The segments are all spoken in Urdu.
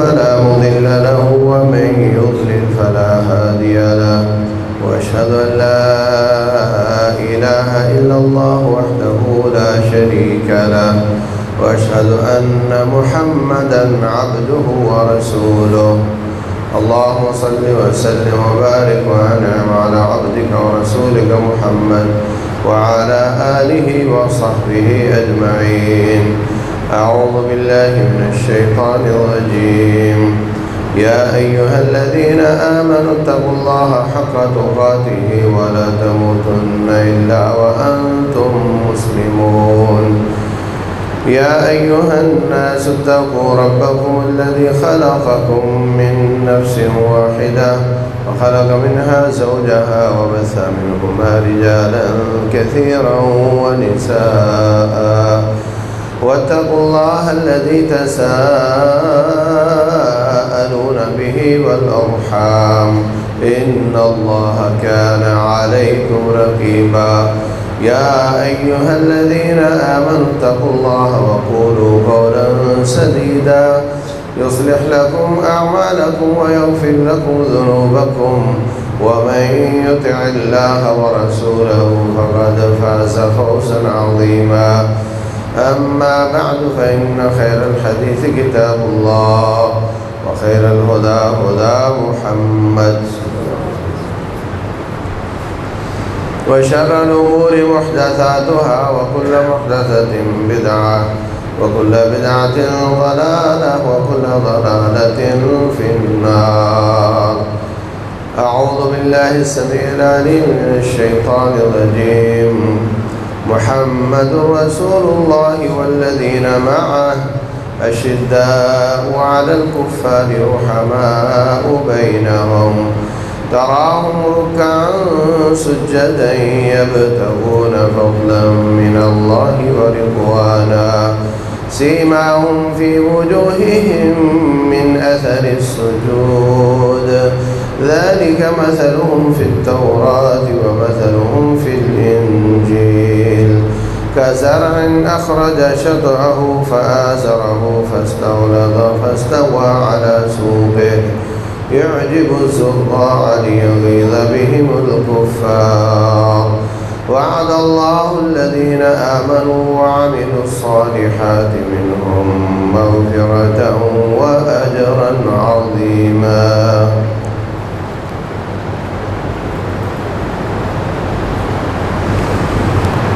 فلا مضل له ومن يضلل فلا هادي له وأشهد أن لا إله إلا الله وحده لا شريك له وأشهد أن محمدا عبده ورسوله. اللهم صل وسلم وبارك وأنعم على عبدك ورسولك محمد وعلى آله وصحبه أجمعين. أعوذ بالله من الشيطان الرجيم. يا أيها الذين آمنوا اتقوا الله حق تقاته ولا تموتن إلا وأنتم مسلمون. يا أيها الناس اتقوا ربكم الذي خلقكم من نفس واحدة وخلق منها زوجها وبث منهما رجالا كثيرا ونساء واتقوا الله الذي تساءلون به والأرحام إن الله كان عليكم رقيبا. يا أيها الذين آمنوا اتقوا الله وقولوا قولا سديدا يصلح لكم أعمالكم ويغفر لكم ذنوبكم ومن يطع الله ورسوله فقد فاز فوزا عظيما. أما بعد فإن خير الحديث كتاب الله وخير الهدى هدى محمد وشر الأمور محدثاتها وكل محدثة بدعة وكل بدعة ضلالة وكل ضلالة في النار. أعوذ بالله السميع العليم من الشيطان الرجيم. محمد رسول الله والذين معه أشداء على الكفار رحماء بينهم تراهم ركعا سجدا يبتغون فضلا من الله ورضوانا سيماهم في وجوههم من أثر السجود ذلك مثلهم في التوراة ومثلهم في الإنجيل كزرع أخرج شطأه فآزره فاستغلظ فاستوى على سوقه يعجب الزراع ليغيظ بهم الكفار. وعد الله الذين آمنوا وعملوا الصالحات منهم مغفرة وأجرا عظيما.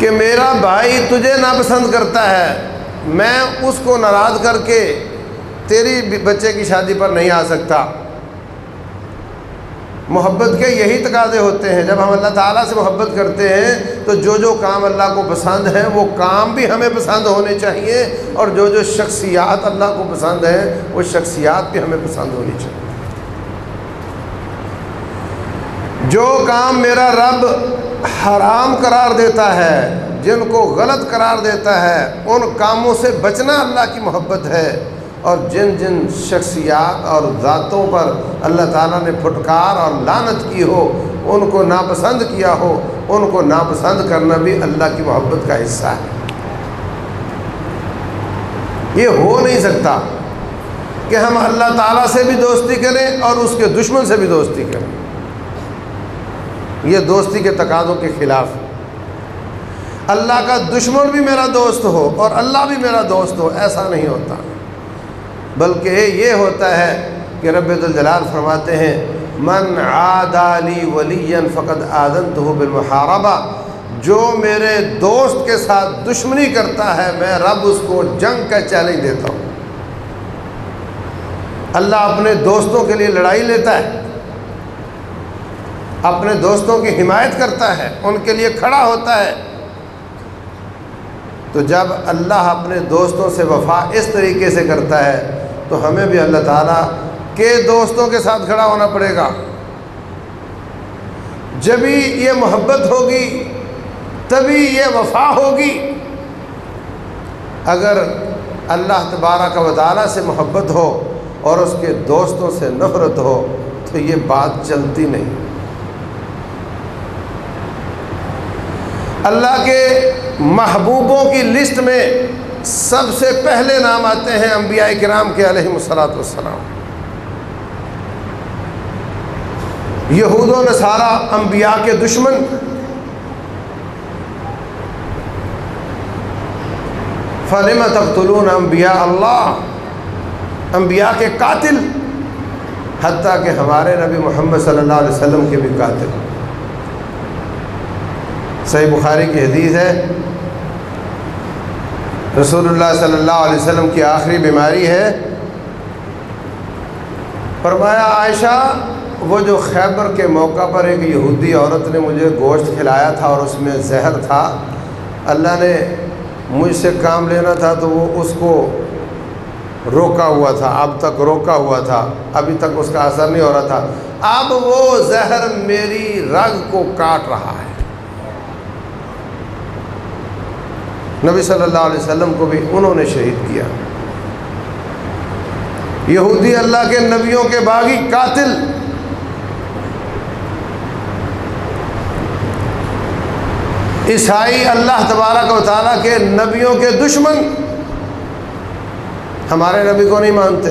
کہ میرا بھائی تجھے ناپسند کرتا ہے، میں اس کو ناراض کر کے تیری بچے کی شادی پر نہیں آ سکتا۔ محبت کے یہی تقاضے ہوتے ہیں۔ جب ہم اللہ تعالیٰ سے محبت کرتے ہیں تو جو جو کام اللہ کو پسند ہیں وہ کام بھی ہمیں پسند ہونے چاہیے، اور جو جو شخصیات اللہ کو پسند ہیں وہ شخصیات بھی ہمیں پسند ہونی چاہیے۔ جو کام میرا رب حرام قرار دیتا ہے، جن کو غلط قرار دیتا ہے، ان کاموں سے بچنا اللہ کی محبت ہے، اور جن جن شخصیات اور ذاتوں پر اللہ تعالیٰ نے پھٹکار اور لعنت کی ہو، ان کو ناپسند کیا ہو، ان کو ناپسند کرنا بھی اللہ کی محبت کا حصہ ہے۔ یہ ہو نہیں سکتا کہ ہم اللہ تعالیٰ سے بھی دوستی کریں اور اس کے دشمن سے بھی دوستی کریں، یہ دوستی کے تقاضوں کے خلاف۔ اللہ کا دشمن بھی میرا دوست ہو اور اللہ بھی میرا دوست ہو، ایسا نہیں ہوتا، بلکہ یہ ہوتا ہے کہ رب ذوالجلال فرماتے ہیں من عادی لی ولیا فقد آذنتہ بالمحاربہ، جو میرے دوست کے ساتھ دشمنی کرتا ہے میں رب اس کو جنگ کا چیلنج دیتا ہوں۔ اللہ اپنے دوستوں کے لیے لڑائی لیتا ہے، اپنے دوستوں کی حمایت کرتا ہے، ان کے لیے کھڑا ہوتا ہے۔ تو جب اللہ اپنے دوستوں سے وفا اس طریقے سے کرتا ہے تو ہمیں بھی اللہ تعالیٰ کے دوستوں کے ساتھ کھڑا ہونا پڑے گا۔ جبھی یہ محبت ہوگی تبھی یہ وفا ہوگی۔ اگر اللہ تبارک و تعالیٰ سے محبت ہو اور اس کے دوستوں سے نفرت ہو تو یہ بات چلتی نہیں۔ اللہ کے محبوبوں کی لسٹ میں سب سے پہلے نام آتے ہیں انبیاء کرام کے علیہم الصلاۃ والسلام۔ یہود و نصارہ انبیاء کے دشمن، فَلِمَ تَقْتُلُونَ انبیاء اللہ، انبیاء کے قاتل، حتیٰ کہ ہمارے نبی محمد صلی اللہ علیہ وسلم کے بھی قاتل۔ صحیح بخاری کی حدیث ہے، رسول اللہ صلی اللہ علیہ وسلم کی آخری بیماری ہے، فرمایا عائشہ وہ جو خیبر کے موقع پر ایک یہودی عورت نے مجھے گوشت کھلایا تھا اور اس میں زہر تھا، اللہ نے مجھ سے کام لینا تھا تو وہ اس کو روکا ہوا تھا، اب تک روکا ہوا تھا، ابھی تک اس کا اثر نہیں ہو رہا تھا، اب وہ زہر میری رگ کو کاٹ رہا ہے۔ نبی صلی اللہ علیہ وسلم کو بھی انہوں نے شہید کیا۔ یہودی اللہ کے نبیوں کے باغی قاتل، عیسائی اللہ تبارک و تعالیٰ کے نبیوں کے دشمن، ہمارے نبی کو نہیں مانتے۔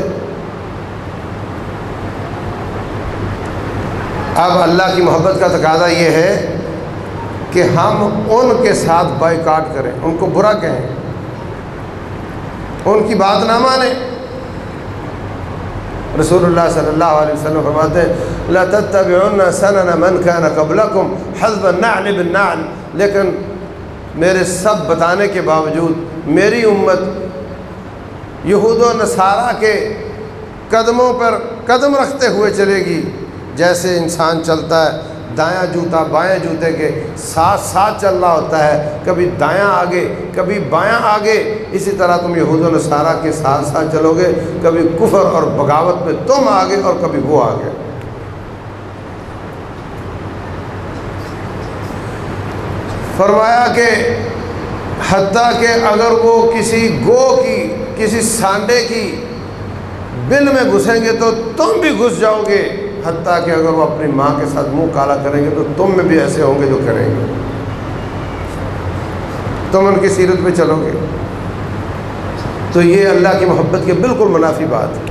اب اللہ کی محبت کا تقاضا یہ ہے کہ ہم ان کے ساتھ بائیکاٹ کریں، ان کو برا کہیں، ان کی بات نہ مانیں۔ رسول اللہ صلی اللہ علیہ وسلم فرماتے ہیں لا تتبعن سنن من كان قبلكم حذو النعل بالنعل، لیکن میرے سب بتانے کے باوجود میری امت یہود و نصارہ کے قدموں پر قدم رکھتے ہوئے چلے گی، جیسے انسان چلتا ہے دایاں جوتا بائیں جوتے کے ساتھ ساتھ چل رہا ہوتا ہے، کبھی دایاں آگے کبھی بایاں آگے، اسی طرح تم یہود و نصارہ کے ساتھ ساتھ چلو گے، کبھی کفر اور بغاوت میں تم آگے اور کبھی وہ آگے۔ فرمایا کہ حتیٰ کہ اگر وہ کسی گو کی کسی سانڈے کی بل میں گھسیں گے تو تم بھی گھس جاؤ گے، حتیٰ کہ اگر وہ اپنی ماں کے ساتھ منہ کالا کریں گے تو تم میں بھی ایسے ہوں گے جو کریں گے، تم ان کی سیرت پہ چلو گے۔ تو یہ اللہ کی محبت کے بالکل منافی بات ہے۔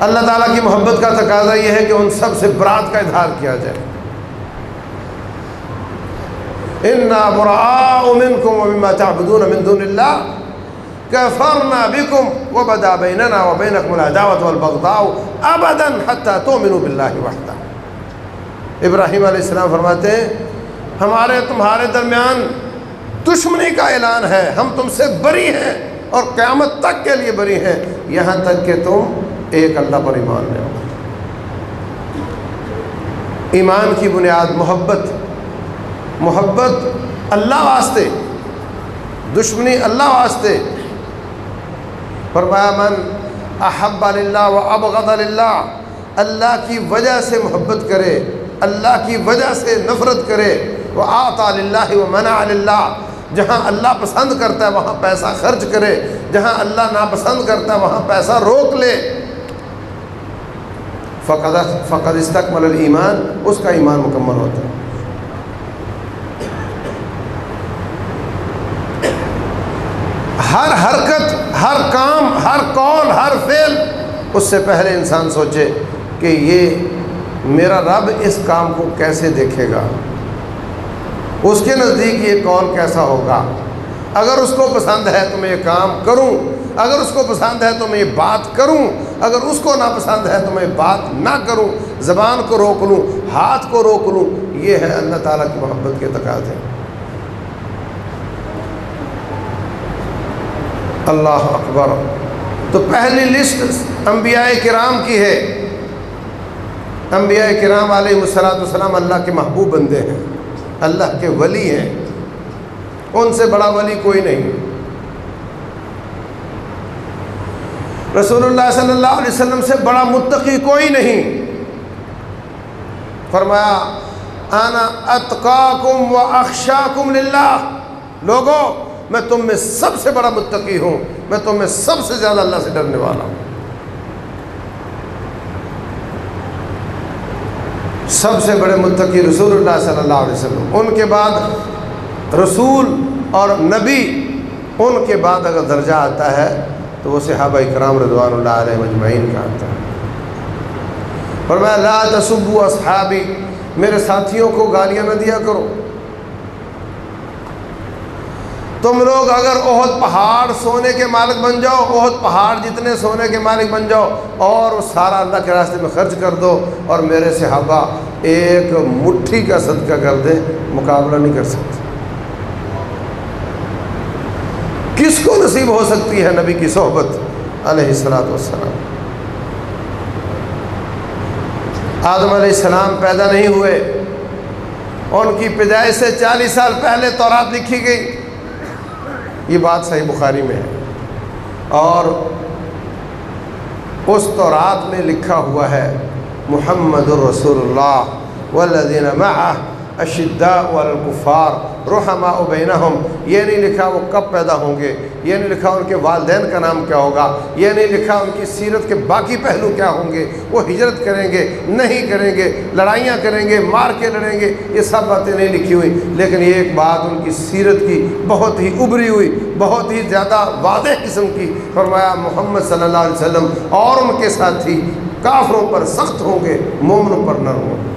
اللہ تعالیٰ کی محبت کا تقاضا یہ ہے کہ ان سب سے برات کا اظہار کیا جائے۔ اِنَّا بُرَآءُ مِنْكُمْ وَمِمَّا تَعْبُدُونَ مِن دُونِ اللَّهِ كَفَرْنَا بِكُمْ وَبَدَا بَيْنَنَا وَبَيْنَكُمُ الْعَدَاوَةُ وَالْبَغْضَاءُ أَبَدًا حَتَّى تُؤْمِنُوا بِاللَّهِ وَحْدَهُ۔ ابراہیم علیہ السلام فرماتے ہیں ہمارے تمہارے درمیان دشمنی کا اعلان ہے، ہم تم سے بری ہیں اور قیامت تک کے لیے بری ہیں، یہاں تک کہ تم ایک اللہ پر ایمان لے آؤ۔ ایمان کی بنیاد محبت اللہ واسطے، دشمنی اللہ واسطے۔ فرمایا من احب للہ و ابغض للہ، اللہ کی وجہ سے محبت کرے، اللہ کی وجہ سے نفرت کرے، وَأَعْطَى لِلَّهِ وَمَنَعَ لِلَّهِ، جہاں اللہ پسند کرتا ہے وہاں پیسہ خرچ کرے، جہاں اللہ ناپسند کرتا ہے وہاں پیسہ روک لے، فقد استکمل الایمان، اس کا ایمان مکمل ہوتا ہے۔ ہر حرکت، ہر کام، ہر قول، ہر فعل، اس سے پہلے انسان سوچے کہ یہ میرا رب اس کام کو کیسے دیکھے گا، اس کے نزدیک یہ قول کیسا ہوگا، اگر اس کو پسند ہے تو میں یہ کام کروں، اگر اس کو پسند ہے تو میں یہ بات کروں، اگر اس کو ناپسند ہے تو میں بات نہ کروں، زبان کو روک لوں، ہاتھ کو روک لوں۔ یہ ہے اللہ تعالیٰ کی محبت کے تقاضے۔ اللہ اکبر۔ تو پہلی لسٹ انبیاء کرام کی ہے۔ انبیاء کرام علیہ السلام اللہ کے محبوب بندے ہیں، اللہ کے ولی ہیں، ان سے بڑا ولی کوئی نہیں۔ رسول اللہ صلی اللہ علیہ وسلم سے بڑا متقی کوئی نہیں۔ فرمایا انا اتقاکم و اخشاکم للہ، لوگو میں تم میں سب سے بڑا متقی ہوں، میں تم میں سب سے زیادہ اللہ سے ڈرنے والا ہوں۔ سب سے بڑے متقی رسول اللہ صلی اللہ علیہ وسلم، ان کے بعد رسول اور نبی، ان کے بعد اگر درجہ آتا ہے تو وہ صحابہ اکرام رضوان اللہ علیہ مجمعین کا آتا ہے۔ فرمایا لا تسبوا اصحابی، میرے ساتھیوں کو گالیاں نہ دیا کرو۔ تم لوگ اگر احد پہاڑ سونے کے مالک بن جاؤ، احد پہاڑ جتنے سونے کے مالک بن جاؤ اور وہ سارا اللہ کے راستے میں خرچ کر دو، اور میرے صحابہ ایک مٹھی کا صدقہ کر دیں، مقابلہ نہیں کر سکتے۔ کس کو نصیب ہو سکتی ہے نبی کی صحبت علیہ السلام؟ آدم علیہ السلام پیدا نہیں ہوئے، ان کی پیدائش سے 40 سال پہلے تورات لکھی گئی، یہ بات صحیح بخاری میں ہے، اور اس تورات میں لکھا ہوا ہے محمد الرسول اللہ والذین معہ اشداء علی الکفار رحماء بینہم۔ یہ نہیں لکھا وہ کب پیدا ہوں گے، یہ نہیں لکھا ان کے والدین کا نام کیا ہوگا، یہ نہیں لکھا ان کی سیرت کے باقی پہلو کیا ہوں گے، وہ ہجرت کریں گے نہیں کریں گے، لڑائیاں کریں گے مار کے لڑیں گے، یہ سب باتیں نہیں لکھی ہوئی، لیکن یہ ایک بات ان کی سیرت کی بہت ہی ابری ہوئی، بہت ہی زیادہ واضح قسم کی۔ فرمایا محمد صلی اللہ علیہ وسلم اور ان کے ساتھی کافروں پر سخت ہوں گے، مومنوں پر نرم ہوں گے۔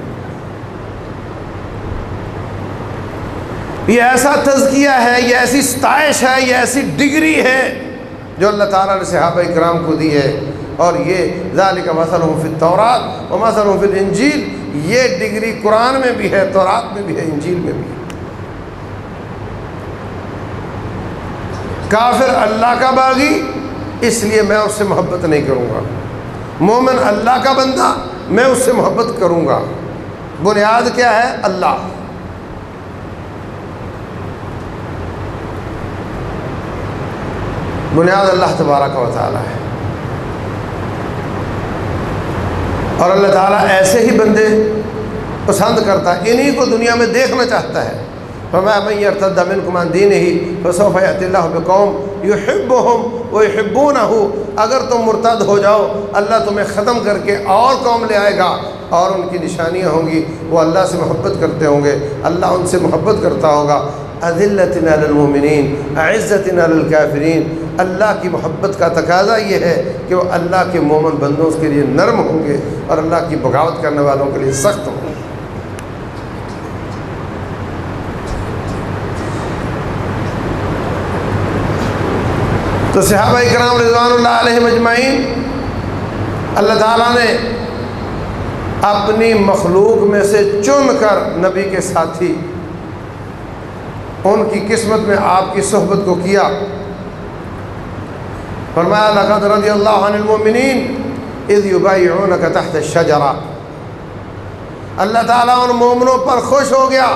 یہ ایسا تزکیہ ہے، یہ ایسی ستائش ہے، یہ ایسی ڈگری ہے جو اللہ تعالیٰ نے صحابہ اکرام کو دی ہے، اور یہ ذالک مثلہم فی التوراۃ و مثلہم فی الانجیل، یہ ڈگری قرآن میں بھی ہے، تورات میں بھی ہے، انجیل میں بھی ہے۔ کافر اللہ کا باغی، اس لیے میں اس سے محبت نہیں کروں گا، مومن اللہ کا بندہ، میں اس سے محبت کروں گا۔ بنیاد کیا ہے؟ اللہ۔ بنیاد اللہ تبارک و تعالیٰ ہے، اور اللہ تعالیٰ ایسے ہی بندے پسند کرتا ہے، انہی کو دنیا میں دیکھنا چاہتا ہے۔ فرمایا من یرتد منکم عن دینہ فسوف یأتی اللہ بقوم یحبہم ویحبونہ، اگر تم مرتد ہو جاؤ اللہ تمہیں ختم کر کے اور قوم لے آئے گا، اور ان کی نشانیاں ہوں گی، وہ اللہ سے محبت کرتے ہوں گے، اللہ ان سے محبت کرتا ہوگا۔ اذلۃ علی المؤمنین اعزۃ علی الکافرین، اللہ کی محبت کا تقاضا یہ ہے کہ وہ اللہ کے مومن بندوں کے لیے نرم ہوں گے اور اللہ کی بغاوت کرنے والوں کے لیے سخت ہوں گے۔ تو صحابہ اکرام رضوان اللہ علیہ مجمعین، اللہ تعالیٰ نے اپنی مخلوق میں سے چن کر نبی کے ساتھی ان کی قسمت میں آپ کی صحبت کو کیا۔ فرمایا لقد رضی اللہ عن المؤمنین اذ یبایعونک تحت الشجرہ، اللہ تعالیٰ ان مومنوں پر خوش ہو گیا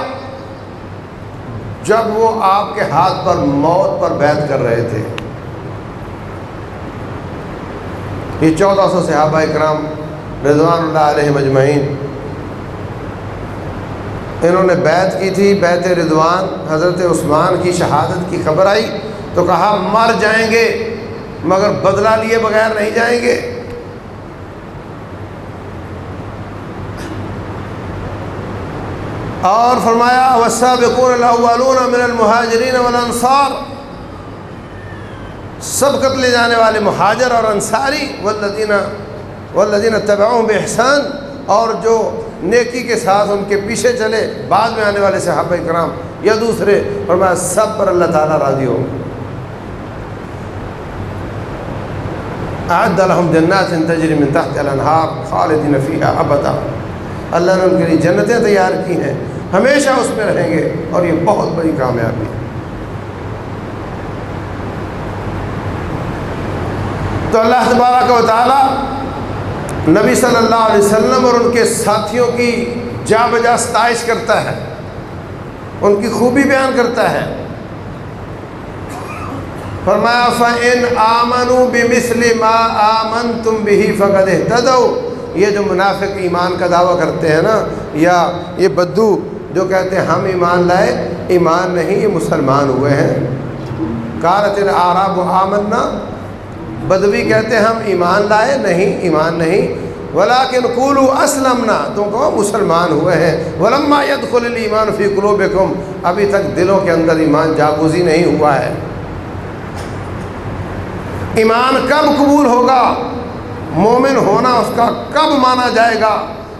جب وہ آپ کے ہاتھ پر موت پر بیعت کر رہے تھے۔ یہ 1400 صحابہ اکرام رضوان اللہ علیہم اجمعین، انہوں نے بیعت کی تھی، بیعت رضوان۔ حضرت عثمان کی شہادت کی خبر آئی تو کہا مر جائیں گے مگر بدلہ لیے بغیر نہیں جائیں گے۔ اور فرمایا والسابقون الاولون من المہاجرین والانصار، سبقت لے جانے والے مہاجر اور انصاری، والذین اتبعوہم بإحسان، اور جو نیکی کے ساتھ ان کے پیچھے چلے، بعد میں آنے والے صحابہ کرام یا دوسرے، فرمایا سب پر اللہ تعالیٰ راضی ہو۔ اعد لهم جنات تجری من تحت الانہار خالدین فیہا ابدا، اللہ نے ان کے لیے جنتیں تیار کی ہیں، ہمیشہ اس میں رہیں گے، اور یہ بہت بڑی کامیابی ہے۔ تو اللہ تبارک و تعالی نبی صلی اللہ علیہ وسلم اور ان کے ساتھیوں کی جا بجا ستائش کرتا ہے، ان کی خوبی بیان کرتا ہے۔ فرمایا فَإِنْ آمَنُوا بِمِثْلِ مَا آمَنْتُمْ بِهِ فَقَدْ اهْتَدَوْا، یہ جو منافق ایمان کا دعویٰ کرتے ہیں نا، یا یہ بدو جو کہتے ہیں ہم ایمان لائے، ایمان نہیں، یہ مسلمان ہوئے ہیں۔ قالت الاعراب آمنا، بدوی کہتے ہیں ہم ایمان لائے، نہیں ایمان نہیں، ولیکن قولوا اسلمنا، تم کہو مسلمان ہوئے ہیں، ولما يدخل الایمان فی قلوبکم، ابھی تک دلوں کے اندر ایمان جاگوزی نہیں ہوا ہے۔ ایمان کب قبول ہوگا، مومن ہونا اس کا کب مانا جائے گا؟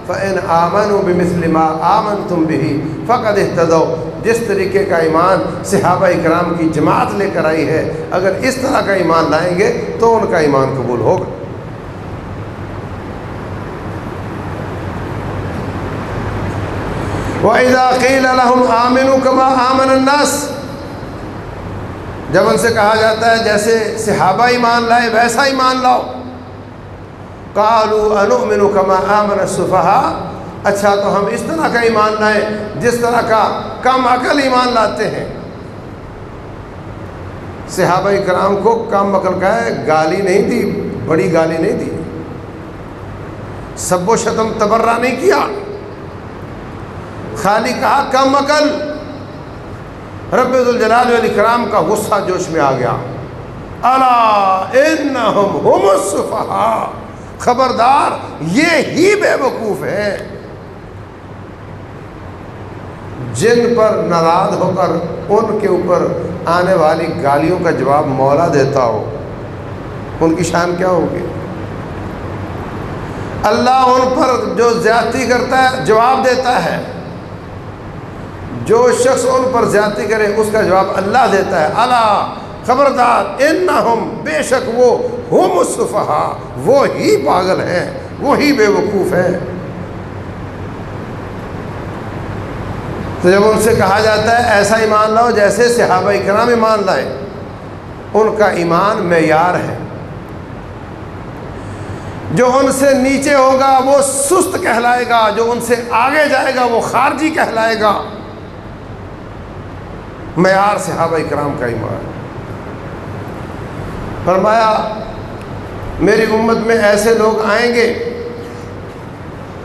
فَإِنْ آمَنُوا بِمِثْلِ مَا آمَنْتُمْ بِهِ فَقَدْ اهْتَدَوْا، جس طریقے کا ایمان صحابہ اکرام کی جماعت لے کر آئی ہے، اگر اس طرح کا ایمان لائیں گے تو ان کا ایمان قبول ہوگا۔ وَإِذَا قِيلَ لَهُمْ آمِنُوا كَمَا آمَنَ النَّاسِ، جب ان سے کہا جاتا ہے جیسے صحابہ ایمان لائے ویسا ایمان لاؤ، قالوا انؤمن كما آمن السفهاء، اچھا تو ہم اس طرح کا ایمان لائیں جس طرح کا کم عقل ایمان لاتے ہیں۔ صحابہ کرام کو کم عقل کا ہے، گالی نہیں دی، بڑی گالی نہیں دی، سب و شتم تبرہ نہیں کیا، خالی کہا کم عقل۔ رب ذوالجلال والاکرام کا غصہ جوش میں آ گیا، الا انہم هم السفہاء، خبردار یہ ہی بے وقوف ہیں جن پر ناراض ہو کر ان کے اوپر آنے والی گالیوں کا جواب مولا دیتا ہو، ان کی شان کیا ہوگی؟ اللہ ان پر جو زیادتی کرتا ہے جواب دیتا ہے، جو شخص ان پر زیادتی کرے اس کا جواب اللہ دیتا ہے۔ الا خبردار، انہم بے شک وہ، ہم السفہاء وہ ہی پاگل ہیں، وہی بے وقوف ہیں۔ تو جب ان سے کہا جاتا ہے ایسا ایمان لاؤ جیسے صحابہ کرام ایمان لائے، ان کا ایمان معیار ہے، جو ان سے نیچے ہوگا وہ سست کہلائے گا، جو ان سے آگے جائے گا وہ خارجی کہلائے گا۔ معیار صحابہ کرام کا ایمان۔ فرمایا میری امت میں ایسے لوگ آئیں گے،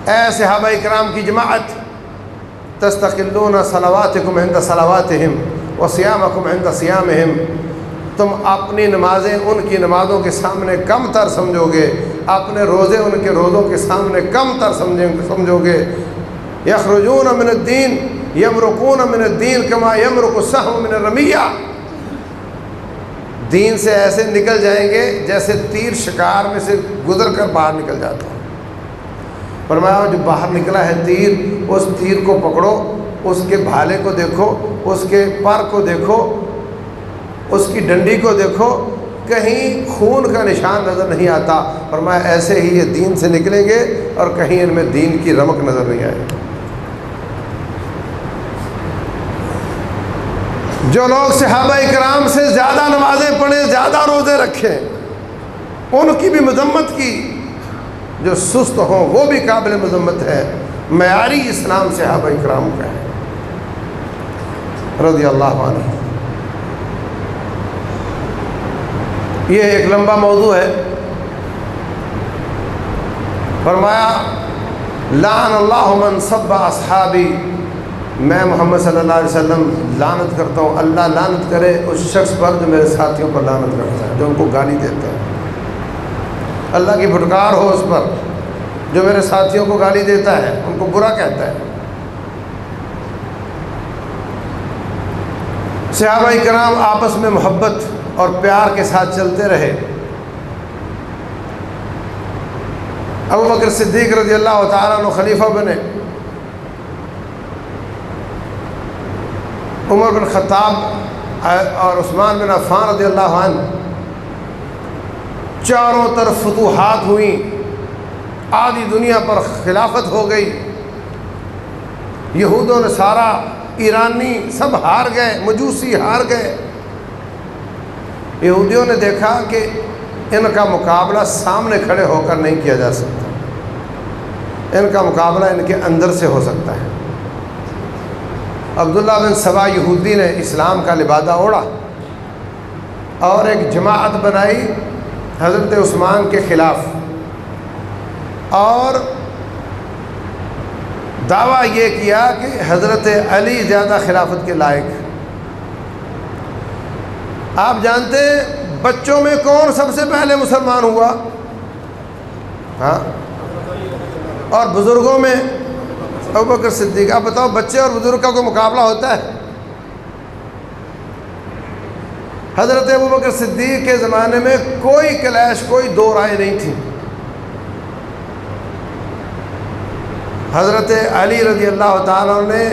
اے صحابہ کرام کی جماعت، تستقلون صلواتکم عند صلواتہم وصیامکم عند صیامہم، تم اپنی نمازیں ان کی نمازوں کے سامنے کم تر سمجھو گے، اپنے روزے ان کے روزوں کے سامنے کم تر سمجھو گے۔ یخرجون من الدین یمرقون من الدین کما یمرق السہم من الرمیہ، دین سے ایسے نکل جائیں گے جیسے تیر شکار میں سے گزر کر باہر نکل جاتا ہے۔ فرمایا جو باہر نکلا ہے تیر، اس تیر کو پکڑو، اس کے بھالے کو دیکھو، اس کے پر کو دیکھو، اس کی ڈنڈی کو دیکھو، کہیں خون کا نشان نظر نہیں آتا۔ فرمایا ایسے ہی یہ دین سے نکلیں گے اور کہیں ان میں دین کی رمق نظر نہیں آئے۔ جو لوگ صحابہ کرام سے زیادہ نمازیں پڑھیں، زیادہ روزے رکھیں، ان کی بھی مذمت کی، جو سست ہوں وہ بھی قابل مذمت ہے۔ معیاری اسلام صحابہ کرام کا ہے رضی اللہ عنہ۔ یہ ایک لمبا موضوع ہے۔ فرمایا لعن اللہ من سب اصحابی، میں محمد صلی اللہ علیہ وسلم لعنت کرتا ہوں، اللہ لعنت کرے اس شخص پر جو میرے ساتھیوں پر لعنت کرتا ہے، جو ان کو گالی دیتا ہے۔ اللہ کی پھٹکار ہو اس پر جو میرے ساتھیوں کو گالی دیتا ہے، ان کو برا کہتا ہے۔ صحابہ کرام آپس میں محبت اور پیار کے ساتھ چلتے رہے۔ ابو بکر صدیق رضی اللہ تعالیٰ عنہ خلیفہ بنے، عمر بن خطاب اور عثمان بن عفان رضی اللہ عنہ، چاروں طرف فتوحات ہوئیں، آدھی دنیا پر خلافت ہو گئی، یہود و نصارہ، ایرانی سب ہار گئے، مجوسی ہار گئے۔ یہودیوں نے دیکھا کہ ان کا مقابلہ سامنے کھڑے ہو کر نہیں کیا جا سکتا، ان کا مقابلہ ان کے اندر سے ہو سکتا ہے۔ عبداللہ بن سبا یہودی نے اسلام کا لبادہ اوڑھا اور ایک جماعت بنائی حضرت عثمان کے خلاف، اور دعویٰ یہ کیا کہ حضرت علی زیادہ خلافت کے لائق۔ آپ جانتے ہیں بچوں میں کون سب سے پہلے مسلمان ہوا؟ ہاں، اور بزرگوں میں ابو بکر صدیق۔ آپ بتاؤ بچے اور بزرگ کا کوئی مقابلہ ہوتا ہے؟ حضرت ابو بکر صدیق کے زمانے میں کوئی کلیش، کوئی دو رائے نہیں تھی۔ حضرت علی رضی اللہ تعالیٰ نے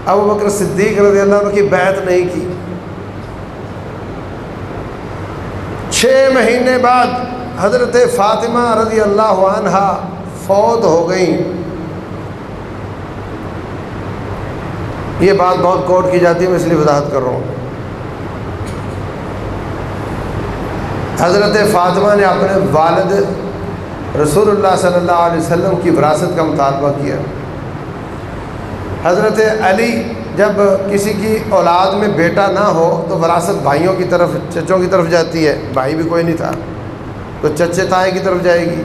ابو بکر صدیق رضی اللہ عنہ کی بیعت نہیں کی۔ 6 مہینے بعد حضرت فاطمہ رضی اللہ عنہا فوت ہو گئیں۔ یہ بات بہت کوٹ کی جاتی ہے، میں اس لیے وضاحت کر رہا ہوں۔ حضرت فاطمہ نے اپنے والد رسول اللہ صلی اللہ علیہ وسلم کی وراثت کا مطالبہ کیا۔ حضرت علی جب کسی کی اولاد میں بیٹا نہ ہو تو وراثت بھائیوں کی طرف، چچوں کی طرف جاتی ہے، بھائی بھی کوئی نہیں تھا تو چچے تائے کی طرف جائے گی،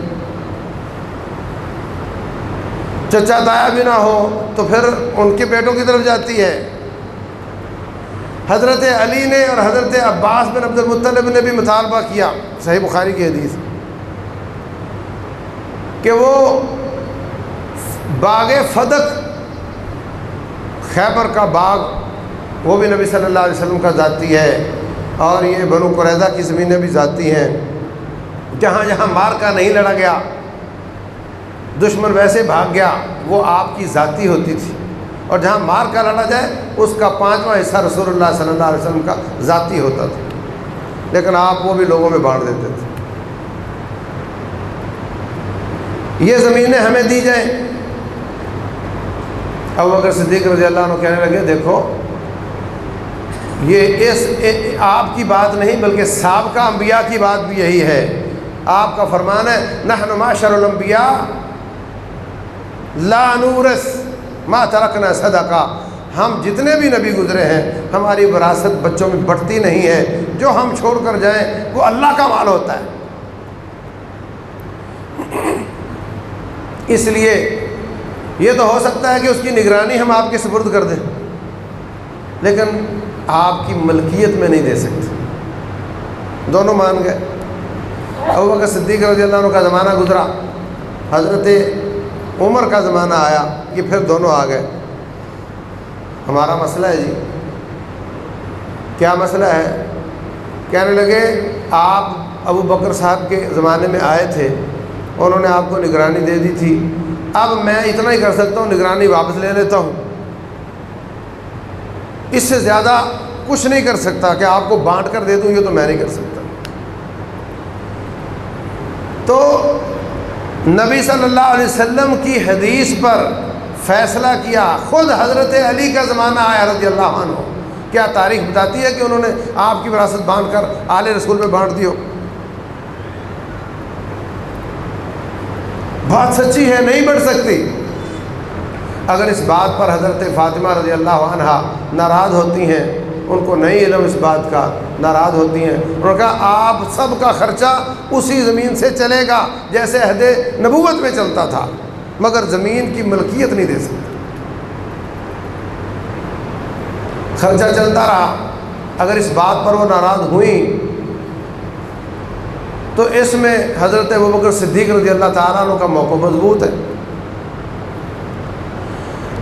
چچا تایا بھی نہ ہو تو پھر ان کے بیٹوں کی طرف جاتی ہے۔ حضرت علی نے اور حضرت عباس بن عبد المطلب نے بھی مطالبہ کیا، صحیح بخاری کی حدیث، کہ وہ باغ فدق، خیبر کا باغ، وہ بھی نبی صلی اللہ علیہ وسلم کا ذاتی ہے، اور یہ بنو قریظہ کی زمینیں بھی ذاتی ہیں۔ جہاں جہاں مارکا نہیں لڑا گیا، دشمن ویسے بھاگ گیا، وہ آپ کی ذاتی ہوتی تھی، اور جہاں مارکا لڑا جائے اس کا 5واں حصہ رسول اللہ صلی اللہ علیہ وسلم کا ذاتی ہوتا تھا، لیکن آپ وہ بھی لوگوں میں بانٹ دیتے تھے۔ یہ زمینیں ہمیں دی جائیں۔ ابو بکر صدیق رضی اللہ عنہ کہنے لگے دیکھو یہ آپ کی بات نہیں بلکہ سابقہ انبیاء کی بات بھی یہی ہے۔ آپ کا فرمان ہے نحن معشر الانبیاء لا نورث ما ترکنا صدقہ، ہم جتنے بھی نبی گزرے ہیں ہماری وراثت بچوں میں بٹتی نہیں ہے، جو ہم چھوڑ کر جائیں وہ اللہ کا مال ہوتا ہے۔ اس لیے یہ تو ہو سکتا ہے کہ اس کی نگرانی ہم آپ کے سپرد کر دیں، لیکن آپ کی ملکیت میں نہیں دے سکتے۔ دونوں مان گئے۔ ابو بکر صدیق رضی اللہ عنہ کا زمانہ گزرا، حضرت عمر کا زمانہ آیا، یہ پھر دونوں آ گئے۔ ہمارا مسئلہ ہے جی، کیا مسئلہ ہے؟ کہنے لگے آپ ابو بکر صاحب کے زمانے میں آئے تھے، انہوں نے آپ کو نگرانی دے دی تھی، اب میں اتنا ہی کر سکتا ہوں، نگرانی واپس لے لیتا ہوں، اس سے زیادہ کچھ نہیں کر سکتا کہ آپ کو بانٹ کر دے دوں، یہ تو میں نہیں کر سکتا۔ تو نبی صلی اللہ علیہ وسلم کی حدیث پر فیصلہ کیا، خود حضرت علی کا زمانہ آیا رضی اللہ عنہ، کیا تاریخ بتاتی ہے کہ انہوں نے آپ کی وراثت باندھ کر آل رسول میں بانٹ دی ہو؟ بات سچی ہے، نہیں بڑھ سکتی۔ اگر اس بات پر حضرت فاطمہ رضی اللہ عنہا ناراض ہوتی ہیں، ان کو نہیں علم اس بات کا، ناراض ہوتی ہیں، انہوں نے کہا آپ سب کا خرچہ اسی زمین سے چلے گا جیسے عہد نبوت میں چلتا تھا، مگر زمین کی ملکیت نہیں دے سکتے۔ خرچہ چلتا رہا۔ اگر اس بات پر وہ ناراض ہوئیں تو اس میں حضرت ابوبکر صدیق رضی اللہ تعالیٰ عنہ کا موقف مضبوط ہے۔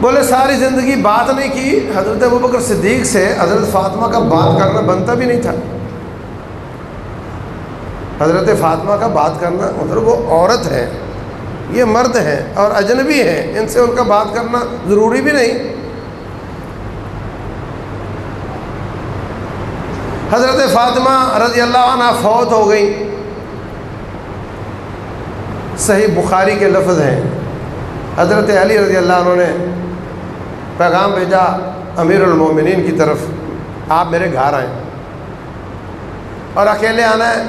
بولے ساری زندگی بات نہیں کی، حضرت ابوبکر صدیق سے حضرت فاطمہ کا بات کرنا بنتا بھی نہیں تھا۔ حضرت فاطمہ کا بات کرنا، مطلب وہ عورت ہے، یہ مرد ہیں اور اجنبی ہیں، ان سے ان کا بات کرنا ضروری بھی نہیں۔ حضرت فاطمہ رضی اللہ عنہ فوت ہو گئی۔ صحیح بخاری کے لفظ ہیں، حضرت علی رضی اللہ عنہ نے پیغام بھیجا امیر المومنین کی طرف، آپ میرے گھر آئیں اور اکیلے آنا ہے،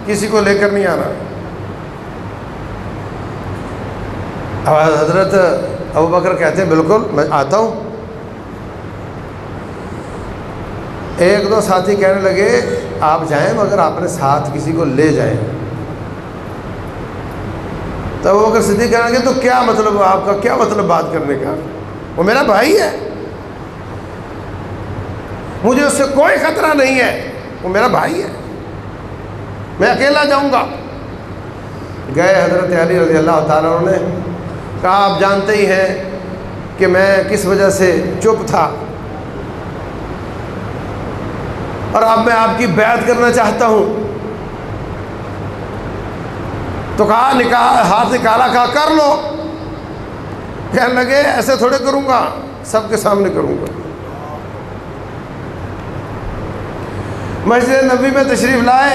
کسی کو لے کر نہیں آنا۔ اب حضرت ابوبکر کہتے ہیں بالکل میں آتا ہوں۔ ایک دو ساتھی کہنے لگے آپ جائیں مگر آپ نے ساتھ کسی کو لے جائیں۔ تو ابوبکر صدیق کہنے لگے تو کیا مطلب، آپ کا کیا مطلب بات کرنے کا؟ وہ میرا بھائی ہے، مجھے اس سے کوئی خطرہ نہیں ہے، وہ میرا بھائی ہے، میں اکیلا جاؤں گا۔ گئے حضرت علی رضی اللہ تعالیٰ عنہ نے کہا آپ جانتے ہی ہیں کہ میں کس وجہ سے چپ تھا، اور اب میں آپ کی بیعت کرنا چاہتا ہوں۔ تو کہا ہاتھ نکالا، کہا کر لو۔ کہنے لگے ایسے تھوڑے کروں گا، سب کے سامنے کروں گا۔ مسجد نبوی میں تشریف لائے،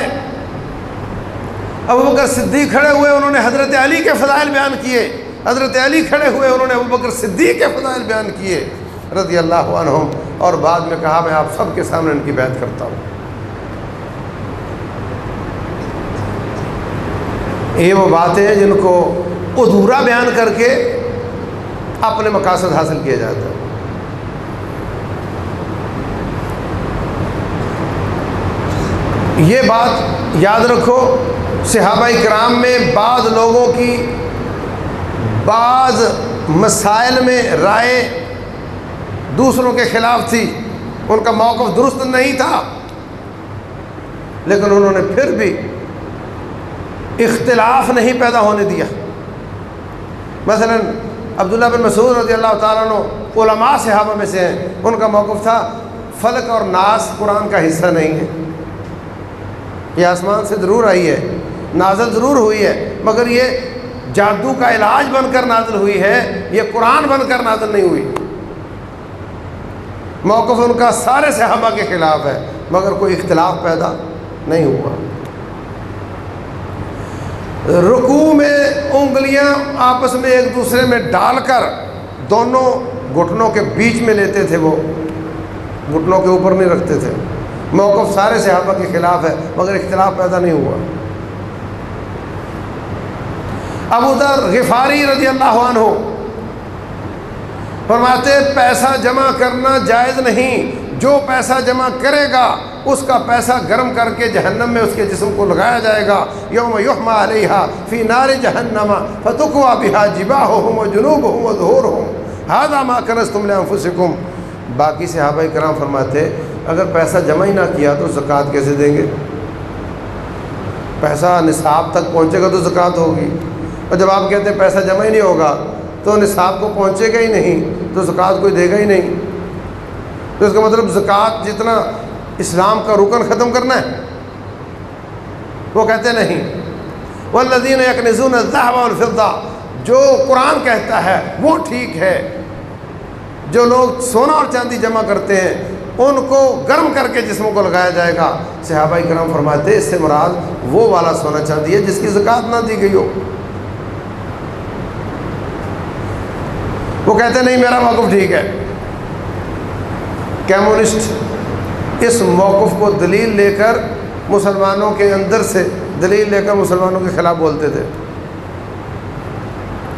ابوبکر صدیق کھڑے ہوئے، انہوں نے حضرت علی کے فضائل بیان کیے۔ حضرت علی کھڑے ہوئے، انہوں نے ابوبکر صدیق کے فضائل بیان کیے رضی اللہ عنہم، اور بعد میں کہا میں آپ سب کے سامنے ان کی بیعت کرتا ہوں۔ یہ وہ باتیں ہیں جن کو ادھورا بیان کر کے اپنے مقاصد حاصل کیا جاتا ہے۔ یہ بات یاد رکھو، صحابہ کرام میں بعض لوگوں کی بعض مسائل میں رائے دوسروں کے خلاف تھی، ان کا موقف درست نہیں تھا، لیکن انہوں نے پھر بھی اختلاف نہیں پیدا ہونے دیا۔ مثلا عبداللہ بن مسعود رضی اللہ تعالیٰ عنہ علماء صحابہ میں سے ہیں، ان کا موقف تھا فلق اور ناس قرآن کا حصہ نہیں ہے، یہ آسمان سے ضرور آئی ہے، نازل ضرور ہوئی ہے، مگر یہ جادو کا علاج بن کر نازل ہوئی ہے، یہ قرآن بن کر نازل نہیں ہوئی۔ موقف ان کا سارے صحابہ کے خلاف ہے، مگر کوئی اختلاف پیدا نہیں ہوا۔ رکوع میں انگلیاں آپس میں ایک دوسرے میں ڈال کر دونوں گھٹنوں کے بیچ میں لیتے تھے، وہ گھٹنوں کے اوپر نہیں رکھتے تھے۔ موقف سارے صحابہ کے خلاف ہے، مگر اختلاف پیدا نہیں ہوا۔ ابو ذر غفاری رضی اللہ عنہ فرماتے پیسہ جمع کرنا جائز نہیں، جو پیسہ جمع کرے گا اس کا پیسہ گرم کر کے جہنم میں اس کے جسم کو لگایا جائے گا، یوم یحمى علیہا فی نار جہنم فتقوی بہا جباہہم وجنوبہم وظہورہم ھذا ما کنزتم لانفسکم۔ باقی صحابہ کرام فرماتے اگر پیسہ جمع ہی نہ کیا تو زکوٰۃ کیسے دیں گے؟ پیسہ نصاب تک پہنچے گا تو زکوٰۃ ہوگی، اور جب آپ کہتے ہیں پیسہ جمع ہی نہیں ہوگا تو نصاب کو پہنچے گا ہی نہیں تو زکوٰۃ کوئی دے گا ہی نہیں۔ تو اس کا مطلب زکوٰۃ جتنا اسلام کا رکن ختم کرنا ہے؟ وہ کہتے نہیں۔ والذین یکنزون الذهب والفضہ، جو قرآن کہتا ہے وہ ٹھیک ہے، جو لوگ سونا اور چاندی جمع کرتے ہیں ان کو گرم کر کے جسموں کو لگایا جائے گا۔ صحابہ کرام فرماتے ہیں اس سے مراد وہ والا سونا چاندی ہے جس کی زکوٰۃ نہ دی گئی ہو۔ وہ کہتے نہیں میرا موقف ٹھیک ہے۔ کمیونسٹ اس موقف کو دلیل لے کر مسلمانوں کے اندر سے دلیل لے کر مسلمانوں کے خلاف بولتے تھے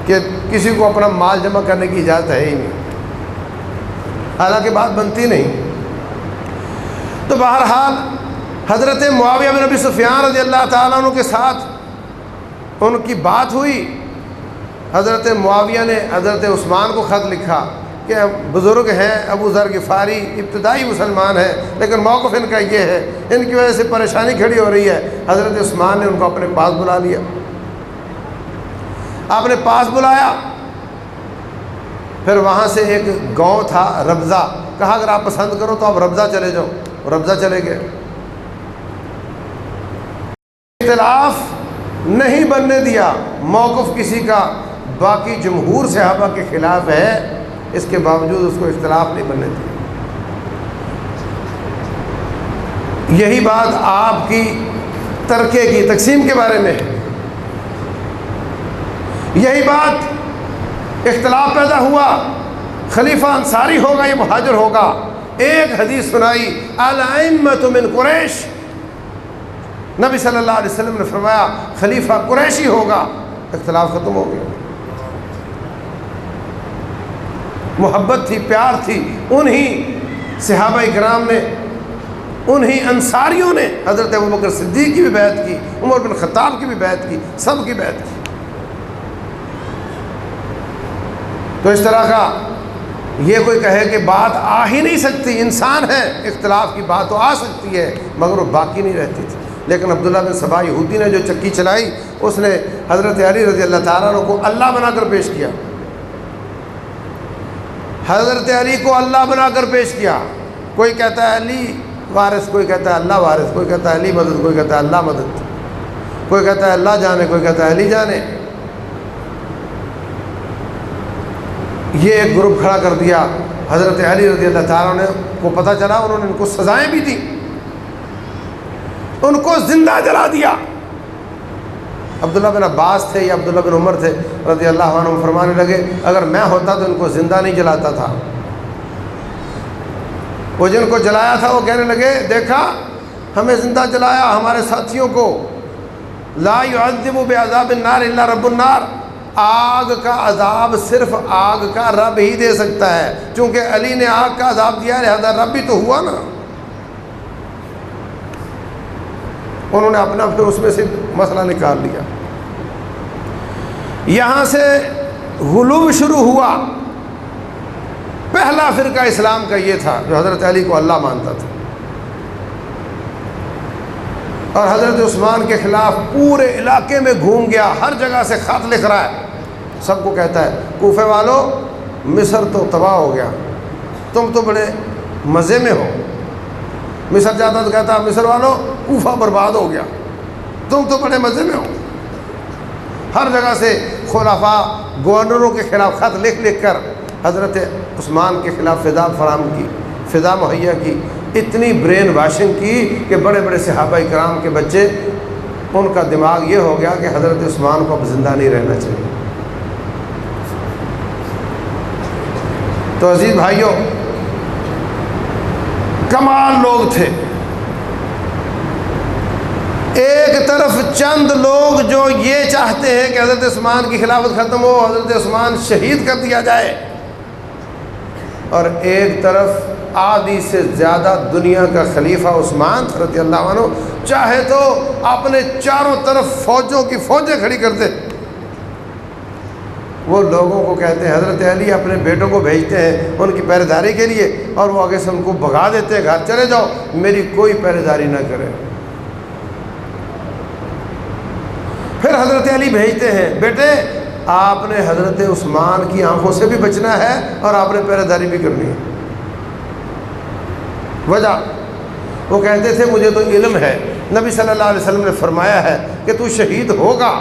کہ کسی کو اپنا مال جمع کرنے کی اجازت ہے ہی نہیں، حالانکہ بات بنتی نہیں۔ تو بہرحال حضرت معاویہ بن ابی سفیان رضی اللہ تعالیٰ عنہ کے ساتھ ان کی بات ہوئی۔ حضرت معاویہ نے حضرت عثمان کو خط لکھا کہ بزرگ ہیں، ابو ذر غفاری ابتدائی مسلمان ہیں، لیکن موقف ان کا یہ ہے، ان کی وجہ سے پریشانی کھڑی ہو رہی ہے۔ حضرت عثمان نے ان کو اپنے پاس بلا لیا، آپ نے پاس بلایا، پھر وہاں سے ایک گاؤں تھا ربضہ، کہا اگر آپ پسند کرو تو آپ ربضہ چلے جاؤ، ربضہ چلے گئے۔ اختلاف نہیں بننے دیا، موقف کسی کا باقی جمہور صحابہ کے خلاف ہے، اس کے باوجود اس کو اختلاف نہیں بننے دیا۔ یہی بات آپ کی ترکے کی تقسیم کے بارے میں ہے، یہی بات اختلاف پیدا ہوا، خلیفہ انصاری ہوگا یا مہاجر ہوگا۔ ایک حدیث سنائی، الائمۃ من قریش، نبی صلی اللہ علیہ وسلم نے فرمایا خلیفہ قریشی ہوگا، اختلاف ختم ہو گیا۔ محبت تھی، پیار تھی، انہی صحابہ کرام نے، انہی انصاریوں نے حضرت ابوبکر صدیق کی بھی بیعت کی، عمر بن خطاب کی بھی بیعت کی، سب کی بیعت کی۔ تو اس طرح کا یہ کوئی کہے کہ بات آ ہی نہیں سکتی، انسان ہے، اختلاف کی بات تو آ سکتی ہے مگر وہ باقی نہیں رہتی تھی۔ لیکن عبداللہ بن سبا یہودی نے جو چکی چلائی، اس نے حضرت علی رضی اللہ تعالیٰ عنہ کو اللہ بنا کر پیش کیا، حضرت علی کو اللہ بنا کر پیش کیا۔ کوئی کہتا ہے علی وارث، کوئی کہتا ہے اللہ وارث، کوئی کہتا ہے علی مدد، کوئی کہتا ہے اللہ مدد، کوئی کہتا ہے اللہ جانے، کوئی کہتا ہے علی جانے۔ یہ ایک گروپ کھڑا کر دیا۔ حضرت علی رضی اللہ تعالیٰ عنہ کو پتہ چلا، انہوں نے ان کو سزائیں بھی دی، ان کو زندہ جلا دیا۔ عبداللہ بن عباس تھے یا عبداللہ بن عمر تھے رضی اللہ عنہ، فرمانے لگے اگر میں ہوتا تو ان کو زندہ نہیں جلاتا تھا۔ وہ جن کو جلایا تھا وہ کہنے لگے دیکھا ہمیں زندہ جلایا، ہمارے ساتھیوں کو، لا يعذب بعذاب النار الا رب النار، آگ کا عذاب صرف آگ کا رب ہی دے سکتا ہے، چونکہ علی نے آگ کا عذاب دیا لہذا رب بھی تو ہوا نا۔ انہوں نے اپنا پھر اس میں سے مسئلہ نکال لیا۔ یہاں سے غلو شروع ہوا۔ پہلا فرقہ اسلام کا یہ تھا جو حضرت علی کو اللہ مانتا تھا، اور حضرت عثمان کے خلاف پورے علاقے میں گھوم گیا، ہر جگہ سے خط لکھ رہا ہے، سب کو کہتا ہے کوفے والو مصر تو تباہ ہو گیا، تم تو بڑے مزے میں ہو۔ مصر جاتا تو کہتا مصر والو کوفہ برباد ہو گیا، تم تو بڑے مزے میں ہو۔ ہر جگہ سے خلفاء گورنروں کے خلاف خط لکھ لکھ کر حضرت عثمان کے خلاف فضا فراہم کی، فضا مہیا کی، اتنی برین واشنگ کی کہ بڑے بڑے صحابہ کرام کے بچے، ان کا دماغ یہ ہو گیا کہ حضرت عثمان کو اب زندہ نہیں رہنا چاہیے۔ تو عزیز بھائیوں، کمال لوگ تھے۔ ایک طرف چند لوگ جو یہ چاہتے ہیں کہ حضرت عثمان کی خلافت ختم ہو، حضرت عثمان شہید کر دیا جائے، اور ایک طرف آدھی سے زیادہ دنیا کا خلیفہ عثمان رضی اللہ عنہ چاہے تو اپنے چاروں طرف فوجوں کی فوجیں کھڑی کر دے۔ وہ لوگوں کو کہتے ہیں حضرت علی اپنے بیٹوں کو بھیجتے ہیں ان کی پہرے داری کے لیے، اور وہ آگے سے ان کو بھگا دیتے ہیں گھر چلے جاؤ، میری کوئی پہرے داری نہ کرے۔ پھر حضرت علی بھیجتے ہیں بیٹے آپ نے حضرت عثمان کی آنکھوں سے بھی بچنا ہے اور آپ نے پہرے داری بھی کرنی ہے۔ وجہ وہ کہتے تھے مجھے تو علم ہے، نبی صلی اللہ علیہ وسلم نے فرمایا ہے کہ تو شہید ہوگا،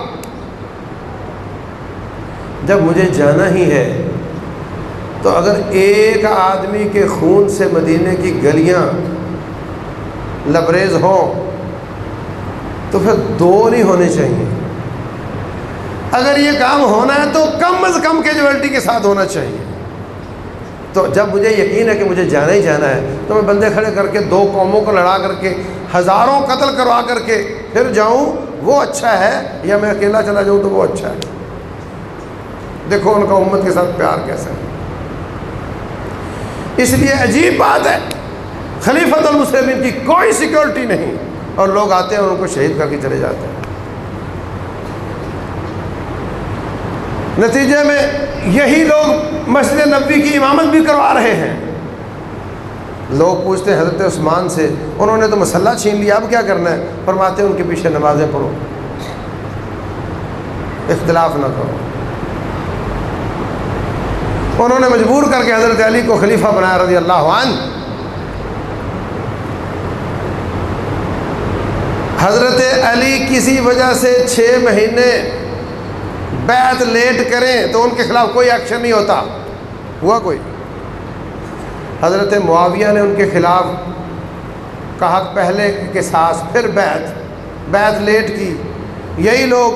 جب مجھے جانا ہی ہے تو اگر ایک آدمی کے خون سے مدینے کی گلیاں لبریز ہوں تو پھر دو نہیں ہونے چاہیے۔ اگر یہ کام ہونا ہے تو کم از کم کیجویلٹی کے ساتھ ہونا چاہیے۔ تو جب مجھے یقین ہے کہ مجھے جانا ہی جانا ہے تو میں بندے کھڑے کر کے 2 قوموں کو لڑا کر کے ہزاروں قتل کروا کر کے پھر جاؤں وہ اچھا ہے، یا میں اکیلا چلا جاؤں تو وہ اچھا ہے؟ دیکھو ان کا امت کے ساتھ پیار کیسا ہے۔ اس لیے عجیب بات ہے، خلیفۃ المسلمین کی کوئی سیکورٹی نہیں، اور لوگ آتے ہیں اور ان کو شہید کر کے چلے جاتے ہیں۔ نتیجے میں یہی لوگ مسجد نبوی کی امامت بھی کروا رہے ہیں۔ لوگ پوچھتے ہیں حضرت عثمان سے، انہوں نے تو مسلح چھین لیا، اب کیا کرنا ہے؟ فرماتے ہیں ان کے پیچھے نمازیں پڑھو، اختلاف نہ کرو۔ انہوں نے مجبور کر کے حضرت علی کو خلیفہ بنایا رضی اللہ عنہ۔ حضرت علی کسی وجہ سے 6 مہینے بیعت لیٹ کریں تو ان کے خلاف کوئی ایکشن نہیں ہوتا، ہوا کوئی؟ حضرت معاویہ نے ان کے خلاف کہا پہلے قصاص پھر بیعت لیٹ کی۔ یہی لوگ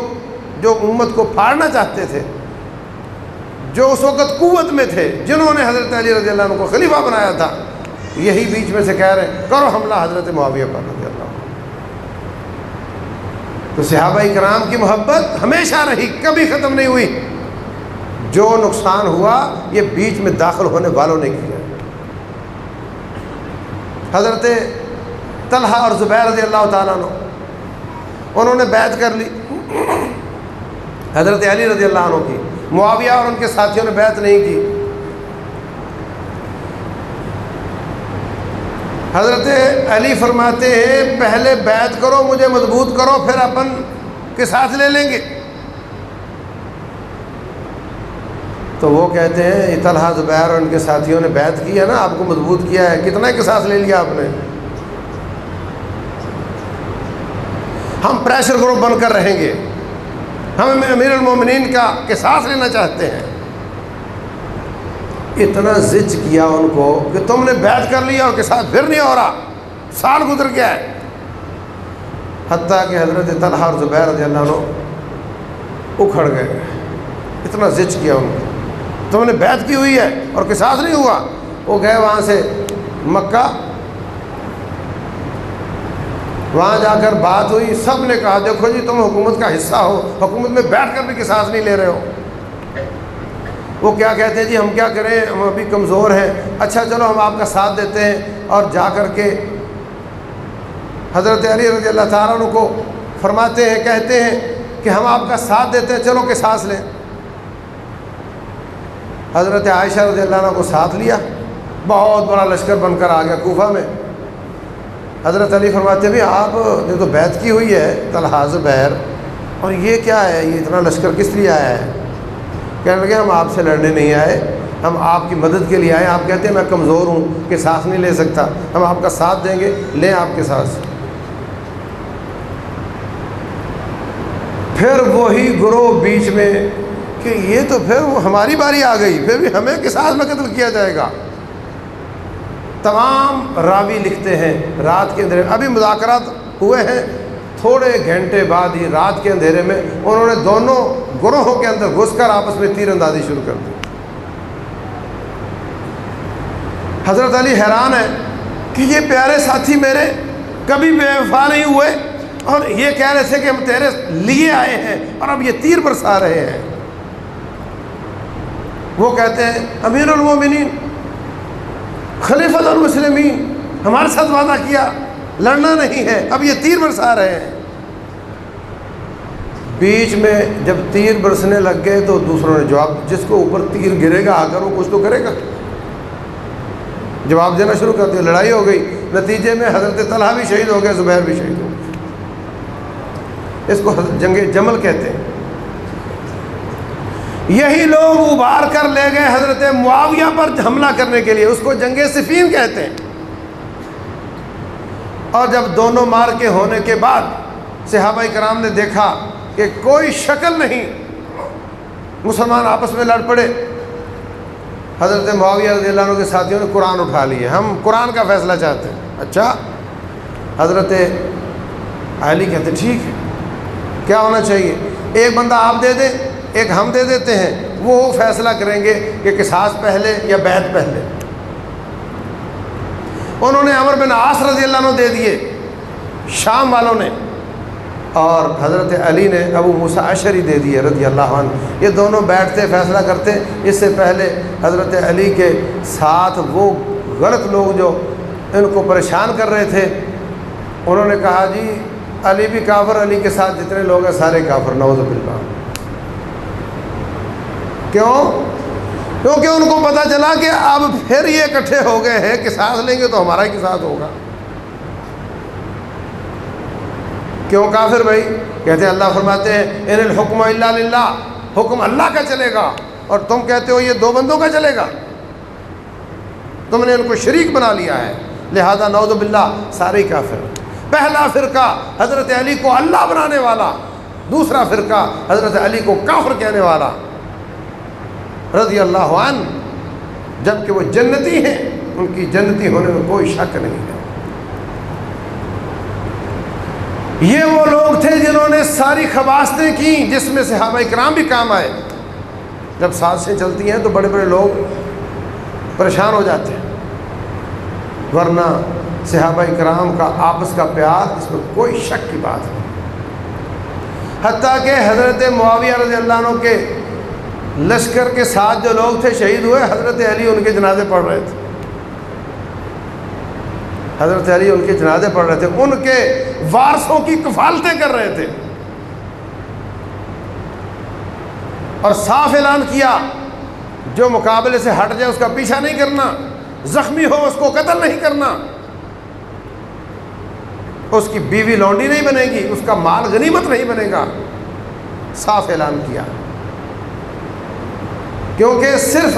جو امت کو پھاڑنا چاہتے تھے، جو اس وقت قوت میں تھے، جنہوں نے حضرت علی رضی اللہ عنہ کو خلیفہ بنایا تھا، یہی بیچ میں سے کہہ رہے ہیں کرو حملہ حضرت معاویہ پر رضی اللہ عنہ۔ تو صحابہ کرام کی محبت ہمیشہ رہی، کبھی ختم نہیں ہوئی۔ جو نقصان ہوا یہ بیچ میں داخل ہونے والوں نے کیا۔ حضرت طلحہ اور زبیر رضی اللہ تعالیٰ عنہ انہوں نے بیعت کر لی حضرت علی رضی اللہ عنہ کی، معاویہ اور ان کے ساتھیوں نے بیعت نہیں کی۔ حضرت علی فرماتے ہیں پہلے بیعت کرو، مجھے مضبوط کرو، پھر اپن کے ساتھ لے لیں گے۔ تو وہ کہتے ہیں طلحہ زبیر اور ان کے ساتھیوں نے بیعت کی ہے نا، آپ کو مضبوط کیا ہے، کتنا کے ساتھ لے لیا آپ نے؟ ہم پریشر گروپ بن کر رہیں گے، ہم امیر المومنین کا قصاص لینا چاہتے ہیں۔ اتنا زج کیا ان کو کہ تم نے بیعت کر لیا اور قصاص پھر نہیں ہو رہا، سال گزر گیا ہے۔ حتیٰ کہ حضرت طلحہ اور زبیر رضی اللہ عنہ اکھڑ گئے، اتنا زج کیا ان کو، تم نے بیعت کی ہوئی ہے اور قصاص نہیں ہوا۔ وہ گئے وہاں سے مکہ، وہاں جا کر بات ہوئی، سب نے کہا دیکھو جی تم حکومت کا حصہ ہو، حکومت میں بیٹھ کر بھی قصاص نہیں لے رہے ہو۔ وہ کیا کہتے ہیں جی ہم کیا کریں، ہم ابھی کمزور ہیں، اچھا چلو ہم آپ کا ساتھ دیتے ہیں، اور جا کر کے حضرت علی رضی اللہ تعالیٰ عنہ کو فرماتے ہیں، کہتے ہیں کہ ہم آپ کا ساتھ دیتے ہیں، چلو قصاص لیں۔ حضرت عائشہ رضی اللہ عنہ کو ساتھ لیا، بہت بڑا لشکر بن کر آ گیا کوفہ میں۔ حضرت علی فرماتے ہیں بھی آپ نے تو بیعت کی ہوئی ہے طلحہ زبیر، اور یہ کیا ہے، یہ اتنا لشکر کس لیے آیا ہے؟ کہنے لگے ہم آپ سے لڑنے نہیں آئے، ہم آپ کی مدد کے لیے آئے۔ آپ کہتے ہیں میں کمزور ہوں کہ ساتھ نہیں لے سکتا، ہم آپ کا ساتھ دیں گے، لیں آپ کے ساتھ۔ پھر وہی گروہ بیچ میں کہ یہ تو پھر ہماری باری آ گئی، پھر بھی ہمیں قصاص میں قتل کیا جائے گا۔ تمام راوی لکھتے ہیں رات کے اندھیرے، ابھی مذاکرات ہوئے ہیں، تھوڑے گھنٹے بعد ہی رات کے اندھیرے میں انہوں نے دونوں گروہوں کے اندر گھس کر آپس میں تیر اندازی شروع کر دی۔ حضرت علی حیران ہے کہ یہ پیارے ساتھی میرے کبھی بے وفا نہیں ہوئے، اور یہ کہہ رہے تھے کہ ہم تیرے لیے آئے ہیں، اور اب یہ تیر برسا رہے ہیں۔ وہ کہتے ہیں امیر المومنین خلیفۃ المسلمین ہمارے ساتھ وعدہ کیا لڑنا نہیں ہے، اب یہ تیر برسا رہے ہیں۔ بیچ میں جب تیر برسنے لگ گئے تو دوسروں نے جواب، جس کو اوپر تیر گرے گا آ کر وہ کچھ تو کرے گا، جواب دینا شروع کر دیا، لڑائی ہو گئی۔ نتیجے میں حضرت طلحہ بھی شہید ہو گئے، زبیر بھی شہید ہو گئے۔ اس کو جنگ جمل کہتے ہیں۔ یہی لوگ ابھار کر لے گئے حضرت معاویہ پر حملہ کرنے کے لیے، اس کو جنگ صفین کہتے ہیں۔ اور جب دونوں مار کے ہونے کے بعد صحابہ کرام نے دیکھا کہ کوئی شکل نہیں، مسلمان آپس میں لڑ پڑے۔ حضرت معاویہ رضی اللہ عنہ کے ساتھیوں نے قرآن اٹھا لیے، ہم قرآن کا فیصلہ چاہتے ہیں۔ اچھا، حضرت علی کہتے ٹھیک ہے، کیا ہونا چاہیے؟ ایک بندہ آپ دے دیں، ایک ہم دے دیتے ہیں، وہ فیصلہ کریں گے کہ قصاص پہلے یا بیعت پہلے۔ انہوں نے عمرو بن عاص رضی اللہ عنہ دے دیے شام والوں نے، اور حضرت علی نے ابو موسیٰ اشعری دے دیے رضی اللہ عنہ۔ یہ دونوں بیٹھتے فیصلہ کرتے۔ اس سے پہلے حضرت علی کے ساتھ وہ غلط لوگ جو ان کو پریشان کر رہے تھے، انہوں نے کہا جی علی بھی کافر، علی کے ساتھ جتنے لوگ ہیں سارے کافر، نعوذ باللہ۔ کیوں؟ کیونکہ ان کو پتہ چلا کہ اب پھر یہ اکٹھے ہو گئے ہیں، قصاص لیں گے تو ہمارا ہی قصاص ہوگا۔ کیوں کافر بھائی؟ کہتے ہیں اللہ فرماتے ہیں ان الحکم الا للہ، حکم اللہ کا چلے گا، اور تم کہتے ہو یہ دو بندوں کا چلے گا، تم نے ان کو شریک بنا لیا ہے، لہذا نعوذ باللہ سارے ہی کافر۔ پہلا فرقہ حضرت علی کو اللہ بنانے والا، دوسرا فرقہ حضرت علی کو کافر کہنے والا رضی اللہ عنہ، جبکہ وہ جنتی ہیں، ان کی جنتی ہونے میں کوئی شک نہیں ہے۔ یہ وہ لوگ تھے جنہوں نے ساری خباستیں کی، جس میں صحابہ کرام بھی کام آئے۔ جب سازشیں چلتی ہیں تو بڑے بڑے لوگ پریشان ہو جاتے ہیں، ورنہ صحابہ کرام کا آپس کا پیار، اس میں کوئی شک کی بات نہیں۔ حتیٰ کہ حضرت معاویہ رضی اللہ عنہ کے لشکر کے ساتھ جو لوگ تھے شہید ہوئے، حضرت علی ان کے جنازے پڑھ رہے تھے، حضرت علی ان کے جنازے پڑھ رہے تھے، ان کے وارثوں کی کفالتیں کر رہے تھے، اور صاف اعلان کیا جو مقابلے سے ہٹ جائے اس کا پیچھا نہیں کرنا، زخمی ہو اس کو قتل نہیں کرنا، اس کی بیوی لونڈی نہیں بنے گی، اس کا مال غنیمت نہیں بنے گا، صاف اعلان کیا۔ کیونکہ صرف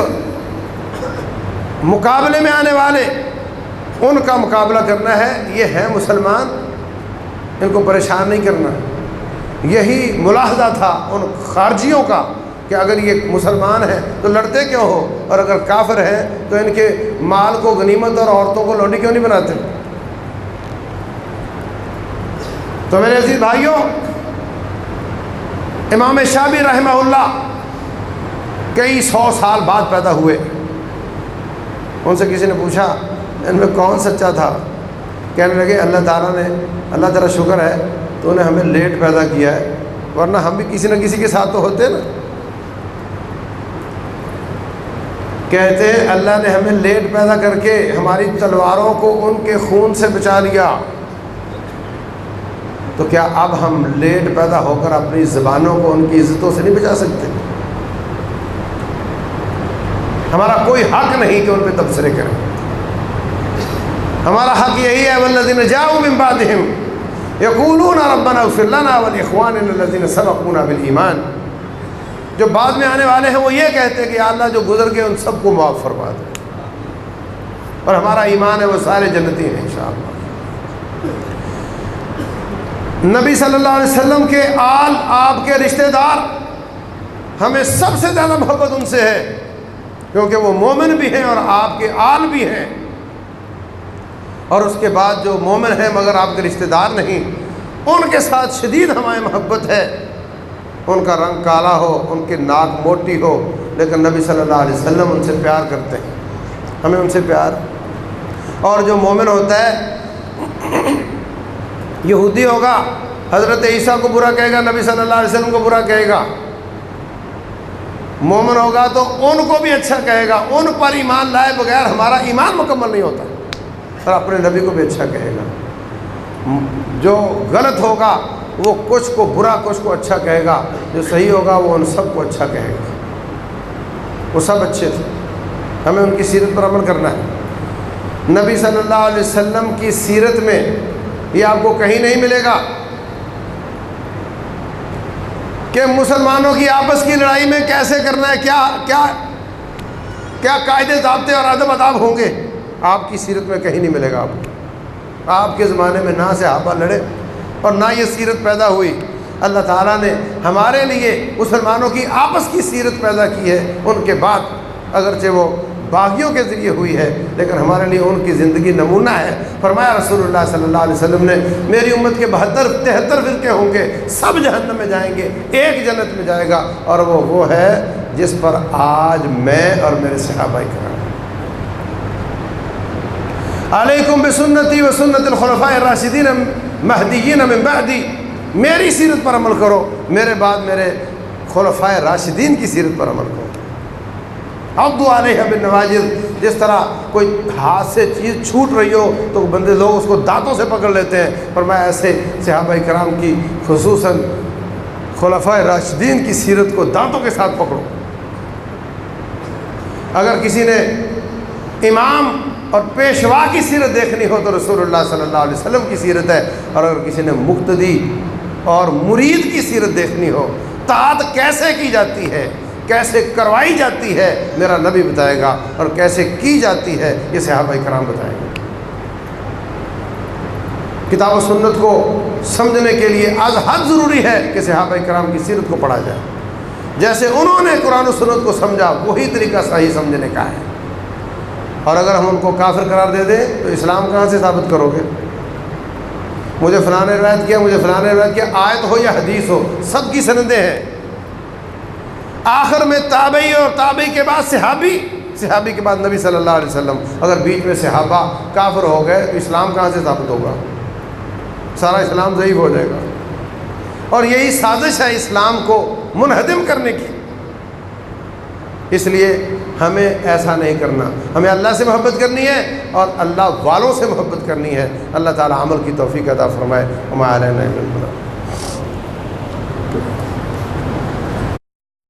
مقابلے میں آنے والے ان کا مقابلہ کرنا ہے، یہ ہے مسلمان، ان کو پریشان نہیں کرنا۔ یہی ملاحظہ تھا ان خارجیوں کا کہ اگر یہ مسلمان ہیں تو لڑتے کیوں ہو، اور اگر کافر ہیں تو ان کے مال کو غنیمت اور عورتوں کو لونڈی کیوں نہیں بناتے۔ تو میرے عزیز بھائیوں، امام شافعی رحمہ اللہ کئی 100 سال بعد پیدا ہوئے۔ ان سے کسی نے پوچھا ان میں کون سچا تھا؟ کہنے لگے اللہ تعالیٰ نے، اللہ تعالیٰ شکر ہے تو انہیں ہمیں لیٹ پیدا کیا ہے، ورنہ ہم بھی کسی نہ کسی کے ساتھ تو ہوتے نا۔ کہتے ہیں اللہ نے ہمیں لیٹ پیدا کر کے ہماری تلواروں کو ان کے خون سے بچا لیا، تو کیا اب ہم لیٹ پیدا ہو کر اپنی زبانوں کو ان کی عزتوں سے نہیں بچا سکتے؟ ہمارا کوئی حق نہیں کہ ان پہ تبصرے کریں، ہمارا حق یہی ہے والذین جاءوا من بعدہم یقولون ربنا اغفر لنا ولاخواننا الذین سبقونا بالایمان، جو بعد میں آنے والے ہیں وہ یہ کہتے ہیں کہ یا اللہ جو گزر گئے ان سب کو معاف فرما دے، اور ہمارا ایمان ہے وہ سارے جنتی ہیں انشاءاللہ۔ نبی صلی اللہ علیہ وسلم کے آل، آپ کے رشتہ دار، ہمیں سب سے زیادہ محبت ان سے ہے، کیونکہ وہ مومن بھی ہیں اور آپ کے آل بھی ہیں، اور اس کے بعد جو مومن ہیں مگر آپ کے رشتہ دار نہیں، ان کے ساتھ شدید ہماری محبت ہے۔ ان کا رنگ کالا ہو، ان کی ناک موٹی ہو، لیکن نبی صلی اللہ علیہ وسلم ان سے پیار کرتے ہیں، ہمیں ان سے پیار۔ اور جو مومن ہوتا ہے، یہودی ہوگا حضرت عیسیٰ کو برا کہے گا، نبی صلی اللہ علیہ وسلم کو برا کہے گا، مومن ہوگا تو ان کو بھی اچھا کہے گا، ان پر ایمان لائے بغیر ہمارا ایمان مکمل نہیں ہوتا، اور اپنے نبی کو بھی اچھا کہے گا۔ جو غلط ہوگا وہ کچھ کو برا، کچھ کو اچھا کہے گا، جو صحیح ہوگا وہ ان سب کو اچھا کہے گا۔ وہ سب اچھے تھے، ہمیں ان کی سیرت پر عمل کرنا ہے۔ نبی صلی اللہ علیہ وسلم کی سیرت میں یہ آپ کو کہیں نہیں ملے گا کہ مسلمانوں کی آپس کی لڑائی میں کیسے کرنا ہے، کیا قاعدے ضابطے اور ادب آداب ہوں گے، آپ کی سیرت میں کہیں نہیں ملے گا۔ آپ کے زمانے میں نہ صحابہ لڑے اور نہ یہ سیرت پیدا ہوئی۔ اللہ تعالیٰ نے ہمارے لیے مسلمانوں کی آپس کی سیرت پیدا کی ہے، ان کے بعد اگرچہ وہ باغیوں کے ذریعے ہوئی ہے، لیکن ہمارے لیے ان کی زندگی نمونہ ہے۔ فرمایا رسول اللہ صلی اللہ علیہ وسلم نے، میری امت کے 72-73 فرقے ہوں گے، سب جہنم میں جائیں گے، ایک جنت میں جائے گا، اور وہ ہے جس پر آج میں اور میرے صحابہ کرام علیکم بسنتی و سنت الخلفاء الراشدین مہدیین من بعدی، میری سیرت پر عمل کرو، میرے بعد میرے خلفاء راشدین کی سیرت پر عمل کرو۔ عضوا علیہ بالنواجذ، جس طرح کوئی ہاتھ سے چیز چھوٹ رہی ہو تو بندے لوگ اس کو دانتوں سے پکڑ لیتے ہیں، فرمایا ایسے صحابہ کرام کی خصوصاً خلفاء راشدین کی سیرت کو دانتوں کے ساتھ پکڑو۔ اگر کسی نے امام اور پیشوا کی سیرت دیکھنی ہو تو رسول اللہ صلی اللہ علیہ وسلم کی سیرت ہے، اور اگر کسی نے مقتدی اور مرید کی سیرت دیکھنی ہو، طاعت کیسے کی جاتی ہے، کیسے کروائی جاتی ہے، میرا نبی بتائے گا، اور کیسے کی جاتی ہے یہ صحابہ کرام بتائیں گے۔ کتاب و سنت کو سمجھنے کے لیے از حد ضروری ہے کہ صحابہ کرام کی سیرت کو پڑھا جائے، جیسے انہوں نے قرآن و سنت کو سمجھا وہی طریقہ صحیح سمجھنے کا ہے۔ اور اگر ہم ان کو کافر قرار دے دیں تو اسلام کہاں سے ثابت کرو گے؟ مجھے فلاں نے روایت کیا، مجھے فلاں نے روایت کیا، آیت ہو یا حدیث ہو، سب کی سندیں ہیں، آخر میں تابعی اور تابعی کے بعد صحابی، صحابی کے بعد نبی صلی اللہ علیہ وسلم۔ اگر بیچ میں صحابہ کافر ہو گئے تو اسلام کہاں سے ثابت ہوگا؟ سارا اسلام ضعیف ہو جائے گا، اور یہی سازش ہے اسلام کو منہدم کرنے کی۔ اس لیے ہمیں ایسا نہیں کرنا، ہمیں اللہ سے محبت کرنی ہے اور اللہ والوں سے محبت کرنی ہے۔ اللہ تعالی عمل کی توفیق عطا فرمائے۔ وما علینا الا البلاغ۔